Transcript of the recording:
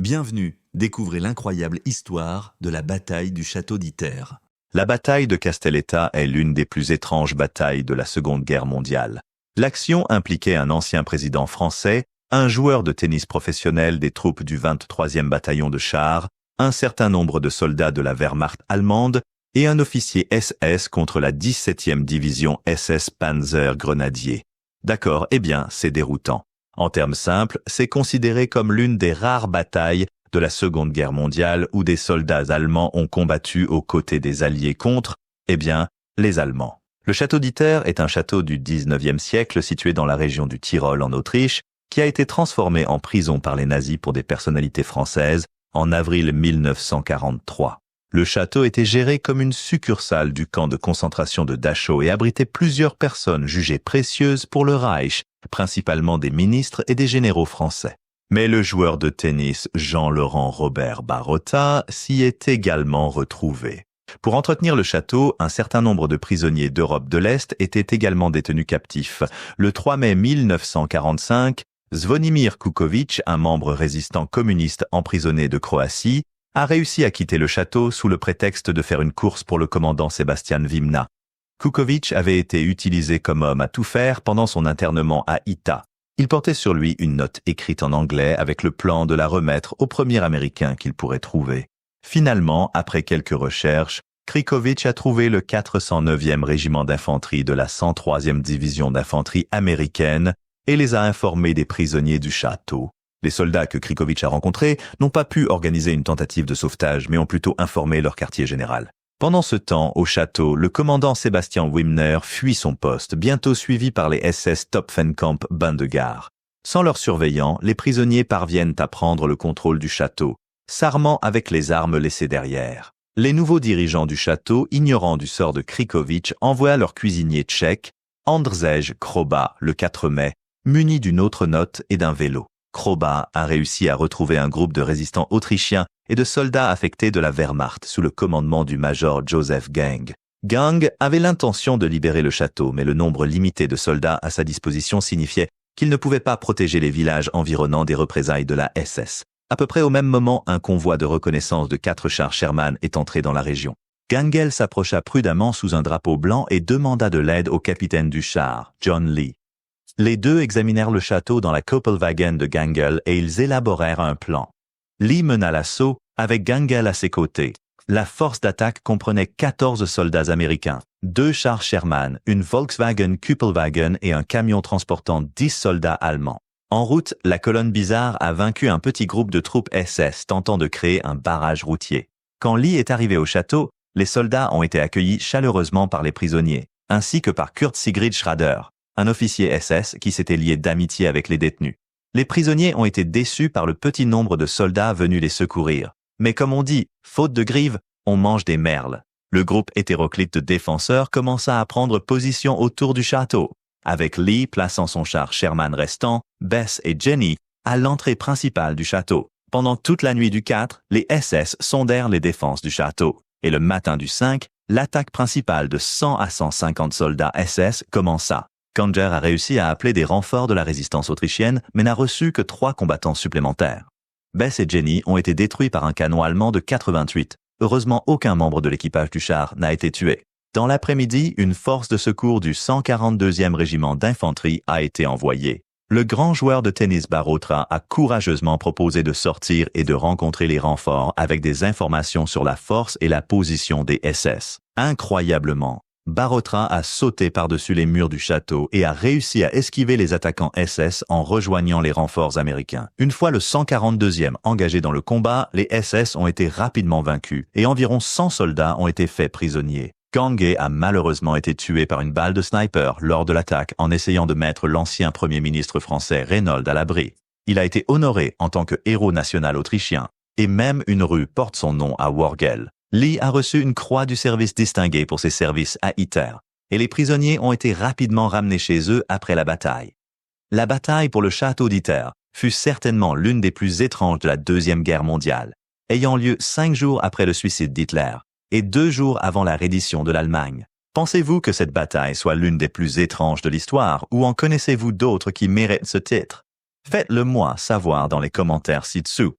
Bienvenue, découvrez l'incroyable histoire de la bataille du château d'Iter. La bataille de Castelletta est l'une des plus étranges batailles de la Seconde Guerre mondiale. L'action impliquait un ancien président français, un joueur de tennis professionnel des troupes du 23e bataillon de chars, un certain nombre de soldats de la Wehrmacht allemande et un officier SS contre la 17e division SS Panzer Grenadier. D'accord, eh bien, c'est déroutant. En termes simples, c'est considéré comme l'une des rares batailles de la Seconde Guerre mondiale où des soldats allemands ont combattu aux côtés des Alliés contre, eh bien, les Allemands. Le château d'Iter est un château du 19e siècle situé dans la région du Tyrol en Autriche, qui a été transformé en prison par les nazis pour des personnalités françaises en avril 1943. Le château était géré comme une succursale du camp de concentration de Dachau et abritait plusieurs personnes jugées précieuses pour le Reich, principalement des ministres et des généraux français. Mais le joueur de tennis Jean-Laurent Robert Barota s'y est également retrouvé. Pour entretenir le château, un certain nombre de prisonniers d'Europe de l'Est étaient également détenus captifs. Le 3 mai 1945, Zvonimir Kukovic, un membre résistant communiste emprisonné de Croatie, a réussi à quitter le château sous le prétexte de faire une course pour le commandant Sebastian Vimna. Kukovic avait été utilisé comme homme à tout faire pendant son internement à Ita. Il portait sur lui une note écrite en anglais avec le plan de la remettre au premier Américain qu'il pourrait trouver. Finalement, après quelques recherches, Krikovic a trouvé le 409e régiment d'infanterie de la 103e division d'infanterie américaine et les a informés des prisonniers du château. Les soldats que Krikovic a rencontrés n'ont pas pu organiser une tentative de sauvetage, mais ont plutôt informé leur quartier général. Pendant ce temps, au château, le commandant Sebastian Wimner fuit son poste, bientôt suivi par les SS Topfenkamp Bandegard. Sans leur surveillant, les prisonniers parviennent à prendre le contrôle du château, s'armant avec les armes laissées derrière. Les nouveaux dirigeants du château, ignorant du sort de Krikovic, envoient leur cuisinier tchèque, Andrzej Kroba, le 4 mai, muni d'une autre note et d'un vélo. Kroba a réussi à retrouver un groupe de résistants autrichiens et de soldats affectés de la Wehrmacht sous le commandement du major Joseph Gang. Gang avait l'intention de libérer le château, mais le nombre limité de soldats à sa disposition signifiait qu'il ne pouvait pas protéger les villages environnants des représailles de la SS. À peu près au même moment, un convoi de reconnaissance de 4 chars Sherman est entré dans la région. Gangel s'approcha prudemment sous un drapeau blanc et demanda de l'aide au capitaine du char, John Lee. Les deux examinèrent le château dans la Koppelwagen de Gangel et ils élaborèrent un plan. Lee mena l'assaut avec Gangel à ses côtés. La force d'attaque comprenait 14 soldats américains, 2 chars Sherman, une Volkswagen Kuppelwagen et un camion transportant 10 soldats allemands. En route, la colonne bizarre a vaincu un petit groupe de troupes SS tentant de créer un barrage routier. Quand Lee est arrivé au château, les soldats ont été accueillis chaleureusement par les prisonniers, ainsi que par Kurt Sigrid Schrader, un officier SS qui s'était lié d'amitié avec les détenus. Les prisonniers ont été déçus par le petit nombre de soldats venus les secourir. Mais comme on dit, faute de grives, on mange des merles. Le groupe hétéroclite de défenseurs commença à prendre position autour du château, avec Lee plaçant son char Sherman restant, Bess et Jenny, à l'entrée principale du château. Pendant toute la nuit du 4, les SS sondèrent les défenses du château. Et le matin du 5, l'attaque principale de 100 à 150 soldats SS commença. Kanger a réussi à appeler des renforts de la résistance autrichienne, mais n'a reçu que 3 combattants supplémentaires. Bess et Jenny ont été détruits par un canon allemand de 88. Heureusement, aucun membre de l'équipage du char n'a été tué. Dans l'après-midi, une force de secours du 142e régiment d'infanterie a été envoyée. Le grand joueur de tennis Barota a courageusement proposé de sortir et de rencontrer les renforts avec des informations sur la force et la position des SS. Incroyablement, Barota a sauté par-dessus les murs du château et a réussi à esquiver les attaquants SS en rejoignant les renforts américains. Une fois le 142e engagé dans le combat, les SS ont été rapidement vaincus et environ 100 soldats ont été faits prisonniers. Gange a malheureusement été tué par une balle de sniper lors de l'attaque en essayant de mettre l'ancien Premier ministre français Reynold à l'abri. Il a été honoré en tant que héros national autrichien et même une rue porte son nom à Worgel. Lee a reçu une croix du service distingué pour ses services à Iter, et les prisonniers ont été rapidement ramenés chez eux après la bataille. La bataille pour le château d'Iter fut certainement l'une des plus étranges de la Deuxième Guerre mondiale, ayant lieu 5 jours après le suicide d'Hitler et 2 jours avant la reddition de l'Allemagne. Pensez-vous que cette bataille soit l'une des plus étranges de l'histoire ou en connaissez-vous d'autres qui méritent ce titre? Faites-le moi savoir dans les commentaires ci-dessous.